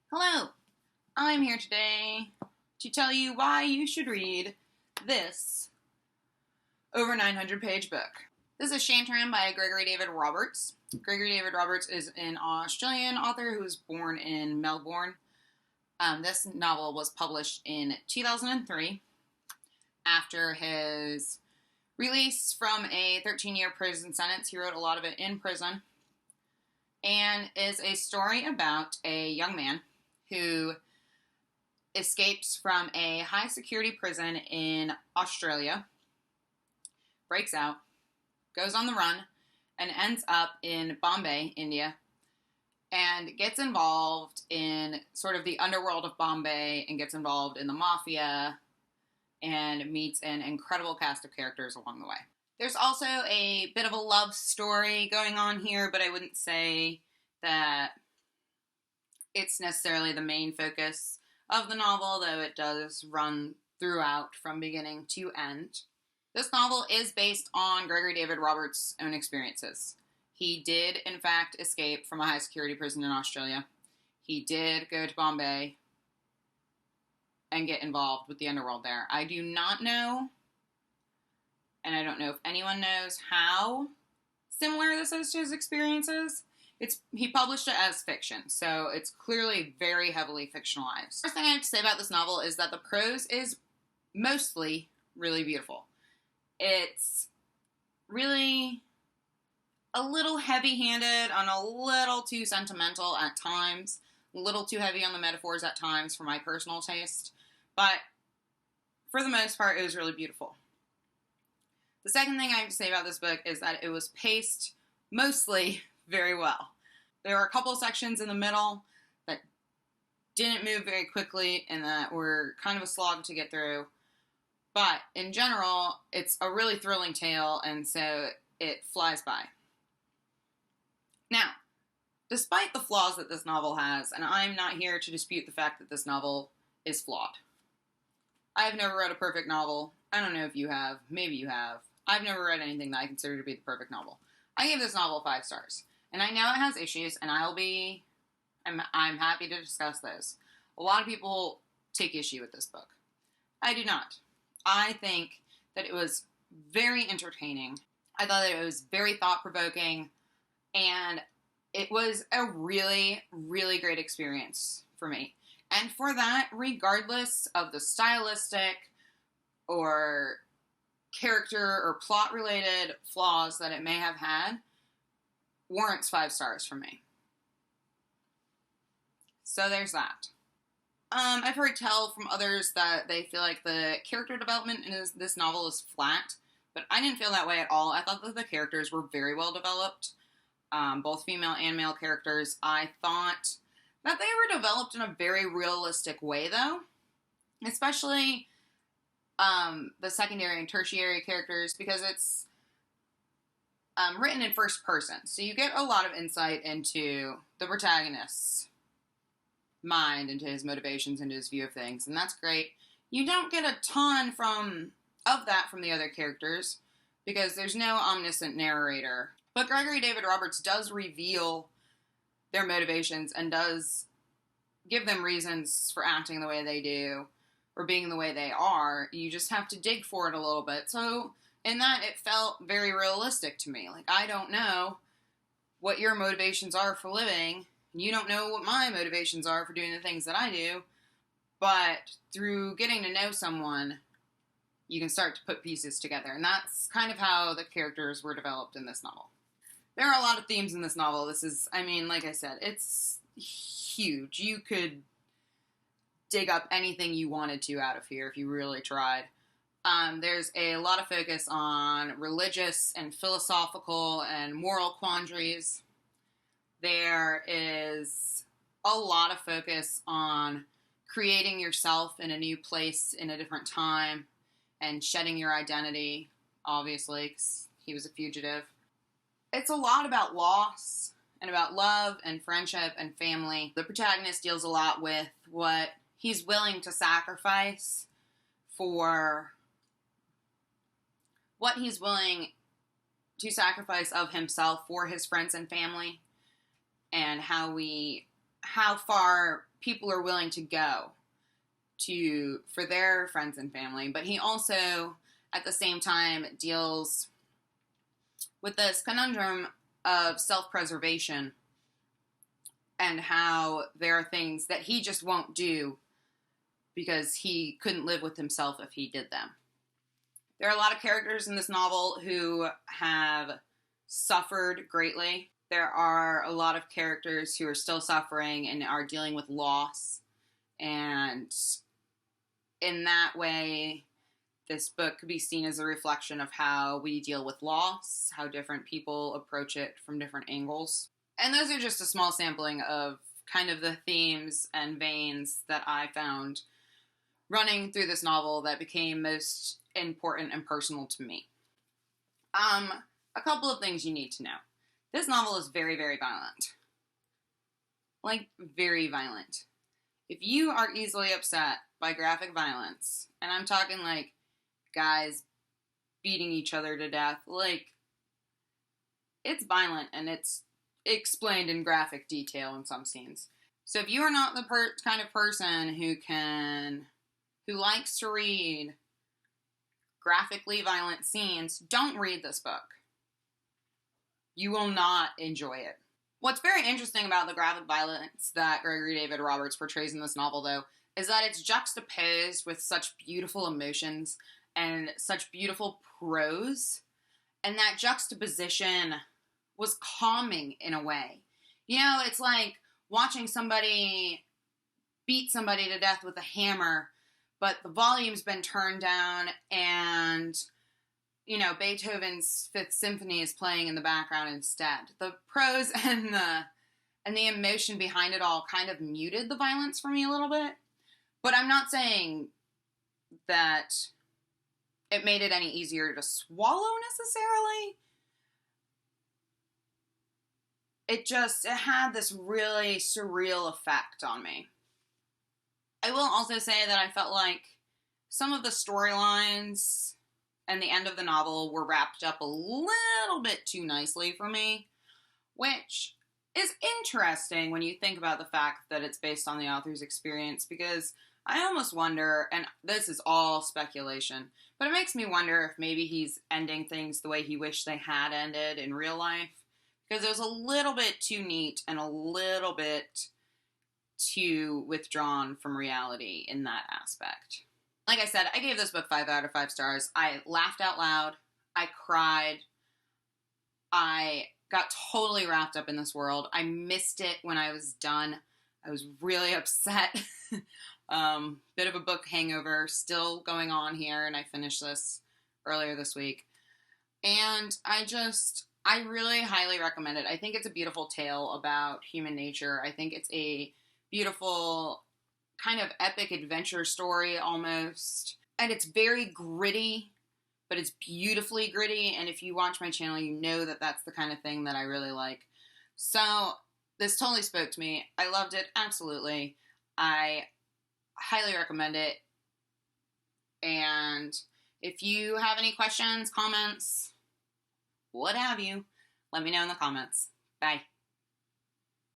Hello, I'm here today to tell you why you should read this over 900 page book. This is Shantaram by Gregory David Roberts. Gregory David Roberts is an Australian author who was born in Melbourne. This novel was published in 2003 after his release from a 13-year prison sentence. He wrote a lot of it in prison, and is a story about a young man who escapes from a high-security prison in Australia, breaks out, goes on the run, and ends up in Bombay, India, and gets involved in sort of the underworld of Bombay and gets involved in the mafia and meets an incredible cast of characters along the way. There's also a bit of a love story going on here, but I wouldn't say that it's necessarily the main focus of the novel, though it does run throughout from beginning to end. This novel is based on Gregory David Roberts' own experiences. He did, in fact, escape from a high-security prison in Australia. He did go to Bombay and get involved with the underworld there. I do not know, and I don't know if anyone knows how similar this is to his experiences. He published it as fiction, so it's clearly very heavily fictionalized. First thing I have to say about this novel is that the prose is mostly really beautiful. It's really a little heavy-handed and a little too sentimental at times, a little too heavy on the metaphors at times for my personal taste, but for the most part, it was really beautiful. The second thing I have to say about this book is that it was paced mostly very well. There were a couple of sections in the middle that didn't move very quickly and that were kind of a slog to get through. But in general, it's a really thrilling tale, and so it flies by. Now, despite the flaws that this novel has, and I'm not here to dispute the fact that this novel is flawed. I've never read a perfect novel. I don't know if you have. Maybe you have. I've never read anything that I consider to be the perfect novel. I gave this novel 5 stars. And I know it has issues, and I'm happy to discuss those. A lot of people take issue with this book. I do not. I think that it was very entertaining. I thought that it was very thought-provoking, and it was a really, really great experience for me. And for that, regardless of the stylistic or character or plot-related flaws that it may have had, warrants 5 stars from me. So there's that. I've heard tell from others that they feel like the character development in this novel is flat, but I didn't feel that way at all. I thought that the characters were very well developed, both female and male characters. I thought that they were developed in a very realistic way, though, especially the secondary and tertiary characters, because it's written in first person, so you get a lot of insight into the protagonist's mind, into his motivations, into his view of things, and that's great. You don't get a ton of that from the other characters, because there's no omniscient narrator. But Gregory David Roberts does reveal their motivations and does give them reasons for acting the way they do, or being the way they are. You just have to dig for it a little bit. So in that, it felt very realistic to me. Like, I don't know what your motivations are for living, and you don't know what my motivations are for doing the things that I do, but through getting to know someone, you can start to put pieces together, and that's kind of how the characters were developed in this novel. There are a lot of themes in this novel. This is, like I said, it's huge. You could dig up anything you wanted to out of here if you really tried. There's a lot of focus on religious and philosophical and moral quandaries. There is a lot of focus on creating yourself in a new place, in a different time, and shedding your identity, obviously, because he was a fugitive. It's a lot about loss and about love and friendship and family. The protagonist deals a lot with what he's willing to sacrifice for what he's willing to sacrifice of himself for his friends and family, and how far people are willing to go to for their friends and family. But he also, at the same time, deals with this conundrum of self-preservation and how there are things that he just won't do because he couldn't live with himself if he did them. There are a lot of characters in this novel who have suffered greatly. There are a lot of characters who are still suffering and are dealing with loss. And in that way, this book could be seen as a reflection of how we deal with loss, how different people approach it from different angles. And those are just a small sampling of kind of the themes and veins that I found running through this novel that became most important and personal to me. A couple of things you need to know. This novel is very, very violent. Like, very violent. If you are easily upset by graphic violence, and I'm talking like guys beating each other to death, like, it's violent and it's explained in graphic detail in some scenes. So if you are not the kind of person who likes to read graphically violent scenes, don't read this book. You will not enjoy it. What's very interesting about the graphic violence that Gregory David Roberts portrays in this novel, though, is that it's juxtaposed with such beautiful emotions and such beautiful prose, and that juxtaposition was calming in a way. You know, it's like watching somebody beat somebody to death with a hammer, but the volume's been turned down and, you know, Beethoven's Fifth Symphony is playing in the background instead. The prose and the emotion behind it all kind of muted the violence for me a little bit. But I'm not saying that it made it any easier to swallow necessarily. It had this really surreal effect on me. I will also say that I felt like some of the storylines and the end of the novel were wrapped up a little bit too nicely for me, which is interesting when you think about the fact that it's based on the author's experience, because I almost wonder, and this is all speculation, but it makes me wonder if maybe he's ending things the way he wished they had ended in real life, because it was a little bit too neat and a little bit too withdrawn from reality in that aspect. Like I said, I gave this book 5 out of 5 stars. I laughed out loud. I cried. I got totally wrapped up in this world. I missed it when I was done. I was really upset. Bit of a book hangover still going on here, and I finished this earlier this week. And I really highly recommend it. I think it's a beautiful tale about human nature. I think it's a beautiful kind of epic adventure story almost. And it's very gritty, but it's beautifully gritty. And if you watch my channel, you know that that's the kind of thing that I really like. So this totally spoke to me. I loved it. Absolutely. I highly recommend it. And if you have any questions, comments, what have you, let me know in the comments. Bye.